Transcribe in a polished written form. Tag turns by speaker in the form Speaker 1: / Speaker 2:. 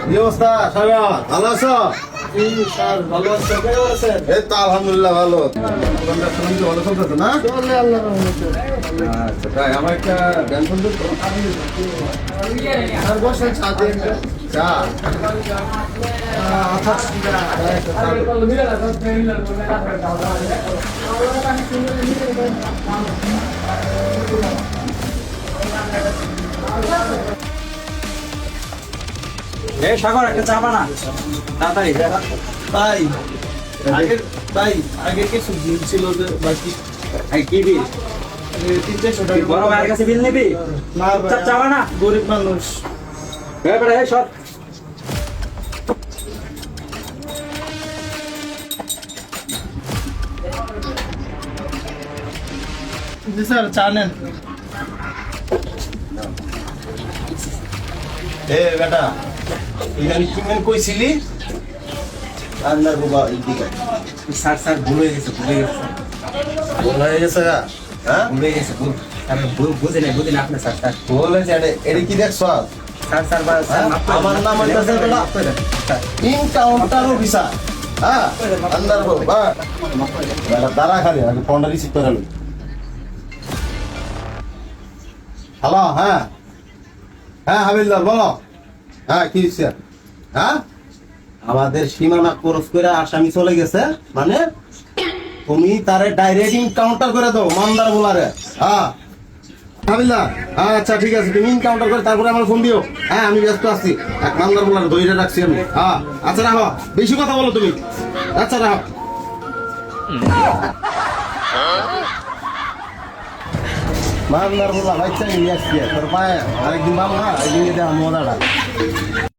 Speaker 1: কি অবস্থা সাগর, ভালো আছো?
Speaker 2: স্যার ভালো আছেন? কেমন আছেন?
Speaker 1: এই তো আলহামদুলিল্লাহ ভালো। ভালো চলতেছে না?
Speaker 2: চলে আল্লাহর রহমতে।
Speaker 1: আচ্ছা তাই আমার একটা ব্যান ফোন দিত।
Speaker 2: আর বসেন ছাদে একটা।
Speaker 1: চা
Speaker 3: এই সাগর একটা চা বানা তাড়াতাড়ি।
Speaker 2: ভাই ভাই আগে কিছু বিল ছিল যে বাকি
Speaker 3: এই কি বিল?
Speaker 2: 300 টাকা
Speaker 3: বড় ভাইয়ের কাছে বিল নিবি?
Speaker 2: না ভাই,
Speaker 3: চা বানা।
Speaker 2: গরিব মানুষ।
Speaker 3: এবারে এই সর।
Speaker 2: জি স্যার চা নেন।
Speaker 1: এ বেটা এখানে কি মেন কইছিলি? রান্নার বাবা এদিকে
Speaker 3: স্যার স্যার ভুলে গেছে ভুলে গেছে
Speaker 1: ভুল হয়ে গেছে গা? হ্যাঁ
Speaker 3: ভুলে গেছে ভুল। স্যার বুঝে নেই আপনি স্যার স্যার
Speaker 1: ভুল হয়েছে। এটা কি দেখছো?
Speaker 3: স্যার স্যার
Speaker 1: হ্যাঁ? আমার নাম হইতাছে বেটা ইনকাউন্টার অফিসার। হ্যাঁ রান্নার বাবা বেটা দাঁড়া খালি আগে ফোনটা রিসিভ করে নি। হ্যালো, হ্যাঁ হ্যাঁ হাবিলদার বলো। হ্যাঁ কি হয়েছে? হ্যাঁ আমাদের সীমানা ক্রস করে আসামি চলে গেছে, মানে তুমি তারে ডাইরেক্ট ইনকাউন্টার করে দাও মান্দার বলারে। হ্যাঁ হাবিলদার, আচ্ছা ঠিক আছে, তুমি ইনকাউন্টার করে তারপরে আমার ফোন দিও। হ্যাঁ আমি ব্যস্ত আছি, এক মান্দার বলারে ধরে রাখছি আমি। হ্যাঁ আচ্ছা রাখো, বেশি কথা বলো তুমি। আচ্ছা রাখো। মান্দার বলা বাচ্চা নিয়ে আসছি তোর পায়ে আরেকদিন মামলা একদিন মজাটা